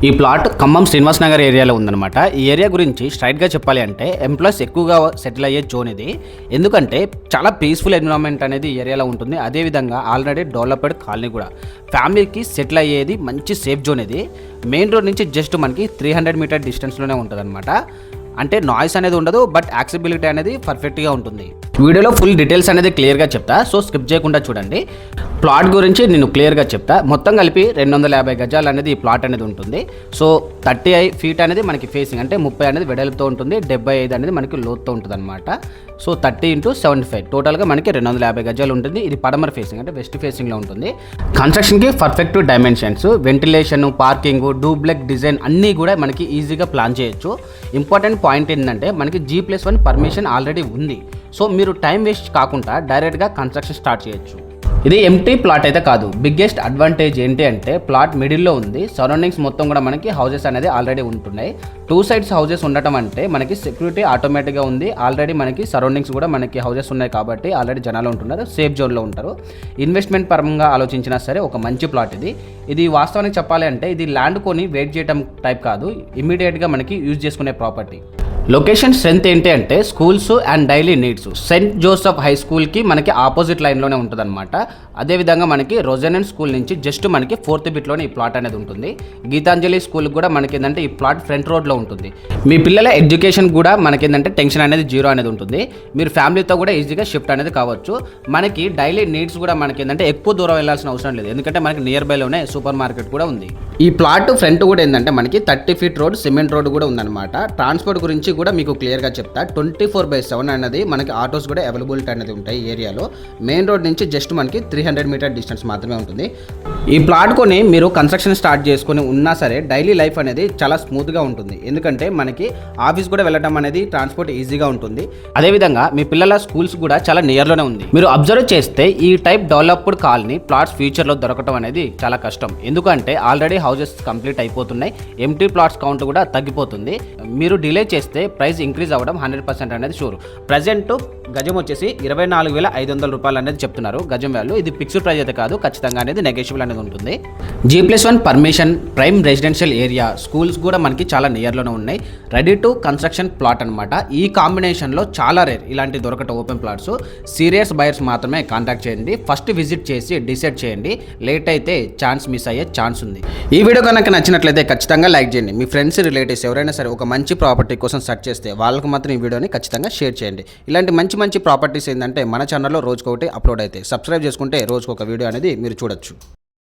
ఈ ప్లాట్ ఖమ్మం శ్రీనివాస్ నగర్ ఏరియాలో ఉందన్నమాట. ఈ ఏరియా గురించి స్ట్రైట్గా చెప్పాలి అంటే ఎంప్లాయీస్ ఎక్కువగా సెటిల్ అయ్యే జోన్ ఇది. ఎందుకంటే చాలా పీస్ఫుల్ ఎన్విరాన్మెంట్ అనేది ఈ ఏరియాలో ఉంటుంది. అదేవిధంగా ఆల్రెడీ డెవలప్డ్ కాలనీ కూడా, ఫ్యామిలీకి సెటిల్ అయ్యేది మంచి సేఫ్ జోన్ ఇది. మెయిన్ రోడ్ నుంచి జస్ట్ మనకి 300 మీటర్ డిస్టెన్స్లోనే ఉంటుంది అనమాట. అంటే నాయిస్ అనేది ఉండదు, బట్ యాక్సెసిబిలిటీ అనేది పర్ఫెక్ట్గా ఉంటుంది. వీడియోలో ఫుల్ డీటెయిల్స్ అనేది క్లియర్గా చెప్తా, సో స్కిప్ చేయకుండా చూడండి. ప్లాట్ గురించి నేను క్లియర్గా చెప్తా. మొత్తం కలిపి 250 గజాలు అనేది ఈ ప్లాట్ అనేది ఉంటుంది. సో 30 ఫీట్ అనేది మనకి ఫేసింగ్, అంటే 30 అనేది వెడల్పుతో ఉంటుంది, 75 అనేది మనకి లోతుతో ఉంటుంది అనమాట. సో 30 × 75 టోటల్గా మనకి 250 గజాలు ఉంటుంది. ఇది పడమర ఫేసింగ్, అంటే వెస్ట్ ఫేసింగ్లో ఉంటుంది. కన్స్ట్రక్షన్కి perfect dimensions, ventilation, parking, duplex design అన్నీ కూడా మనకి ఈజీగా ప్లాన్ చేయొచ్చు. ఇంపార్టెంట్ పాయింట్ ఏంటంటే మనకి G+1 పర్మిషన్ ఆల్రెడీ ఉంది. సో మీరు టైం వేస్ట్ కాకుండా డైరెక్ట్గా కన్స్ట్రక్షన్ స్టార్ట్ చేయొచ్చు. ఇది ఎంటీ ప్లాట్ అయితే కాదు. బిగ్గెస్ట్ అడ్వాంటేజ్ ఏంటి అంటే ప్లాట్ మిడిల్లో ఉంది. సరౌండింగ్స్ మొత్తం కూడా మనకి హౌసెస్ అనేది ఆల్రెడీ ఉంటున్నాయి. 2 సైడ్స్ హౌసెస్ ఉండటం అంటే మనకి సెక్యూరిటీ ఆటోమేటిక్గా ఉంది. ఆల్రెడీ మనకి సరౌండింగ్స్ కూడా మనకి హౌసెస్ ఉన్నాయి కాబట్టి ఆల్రెడీ జనాలు ఉంటున్నారు, సేఫ్ జోన్లో ఉంటారు. ఇన్వెస్ట్మెంట్ పరంగా ఆలోచించినా సరే ఒక మంచి ప్లాట్ ఇది. ఇది వాస్తవానికి చెప్పాలి అంటే ఇది ల్యాండ్ కొని వెయిట్ చేయడం టైప్ కాదు, ఇమీడియట్గా మనకి యూజ్ చేసుకునే ప్రాపర్టీ. లొకేషన్ స్ట్రెంత్ ఏంటి అంటే schools and daily needs. Saint Joseph high స్కూల్కి మనకి ఆపోజిట్ లైన్లోనే ఉంటుంది అనమాట. అదేవిధంగా మనకి రోజనెంట్ స్కూల్ నుంచి జస్ట్ మనకి 4th బిట్లోనే ఈ ప్లాట్ అనేది ఉంటుంది. గీతాంజలి స్కూల్ కూడా మనకి ఏంటంటే ఈ ప్లాట్ ఫ్రంట్ రోడ్లో ఉంటుంది. మీ పిల్లల ఎడ్యుకేషన్ కూడా మనకి ఏంటంటే టెన్షన్ అనేది 0 అనేది ఉంటుంది. మీరు ఫ్యామిలీతో కూడా ఈజీగా షిఫ్ట్ అనేది కావచ్చు. మనకి డైలీ నీడ్స్ కూడా మనకి ఏంటంటే ఎక్కువ దూరం వెళ్ళాల్సిన అవసరం లేదు, ఎందుకంటే మనకి నియర్ బైలోనే సూపర్ మార్కెట్ కూడా ఉంది. ఈ ప్లాట్ ఫ్రంట్ కూడా ఏంటంటే మనకి 30 ఫీట్ రోడ్, సిమెంట్ రోడ్ కూడా ఉందన్నమాట. ట్రాన్స్పోర్ట్ గురించి కూడా మీకు క్లియర్గా చెప్తా. 24/7 అనేది మనకి ఆటోస్ కూడా అవైలబిలిటీ అనేది ఉంటాయి ఈ ఏరియాలో. మెయిన్ రోడ్ నుంచి జస్ట్ మనకి 300 మీటర్ డిస్టెన్స్ మాత్రమే ఉంటుంది. ఈ ప్లాట్ కొని మీరు కన్స్ట్రక్షన్ స్టార్ట్ చేసుకొని ఉన్నా సరే డైలీ లైఫ్ అనేది చాలా స్మూత్గా ఉంటుంది, ఎందుకంటే మనకి ఆఫీస్ కూడా వెళ్ళడం అనేది ట్రాన్స్పోర్ట్ ఈజీగా ఉంటుంది. అదేవిధంగా మీ పిల్లల స్కూల్స్ కూడా చాలా నియర్లోనే ఉంది. మీరు అబ్జర్వ్ చేస్తే ఈ టైప్ డెవలప్డ్ కాలనీ ప్లాట్స్ ఫ్యూచర్లో దొరకడం అనేది చాలా కష్టం, ఎందుకంటే ఆల్రెడీ హౌసెస్ కంప్లీట్ అయిపోతున్నాయి. ఎంటీ ప్లాట్స్ కౌంట్ కూడా తగ్గిపోతుంది. మీరు డిలే చేస్తే ప్రైస్ ఇంక్రీజ్ అవ్వడం 100% అనేది షూర్. ప్రజెంట్ గజం వచ్చేసి 24,500 రూపాయలు అనేది చెప్తున్నారు గజం వాల్యూ. ఇది ఫిక్స్డ్ ప్రైస్ అయితే కాదు, ఖచ్చితంగా అనేది నెగోషియబుల్ అనేది ఉంటుంది. G+1 permission, prime residential area, schools కూడా మనకి చాలా నియర్లోనే ఉన్నాయి. రెడీ టు కన్స్ట్రక్షన్ ప్లాట్ అనమాట. ఈ కాంబినేషన్లో చాలా రేర్ ఇలాంటి దొరకటం ఓపెన్ ప్లాట్స్. సీరియస్ బయర్స్ మాత్రమే కాంటాక్ట్ చేయండి. ఫస్ట్ విజిట్ చేసి డిసైడ్ చేయండి, లేట్ అయితే ఛాన్స్ మిస్ అయ్యే ఛాన్స్ ఉంది. ఈ వీడియో కనుక నచ్చినట్లయితే ఖచ్చితంగా లైక్ చేయండి. మీ ఫ్రెండ్స్, రిలేటివ్స్ ఎవరైనా సరే ఒక మంచి ప్రాపర్టీ కోసం సెర్చ్ చేస్తే వాళ్ళకి మాత్రం ఈ వీడియోని ఖచ్చితంగా షేర్ చేయండి. ఇలాంటి మంచి ప్రాపర్టీస్ ఏంటంటే మన ఛానల్లో రోజుకొకటి అప్లోడ్ అవుతాయి. సబ్స్క్రైబ్ చేసుకుంటే రోజుకొక వీడియో అనేది మీరు చూడొచ్చు.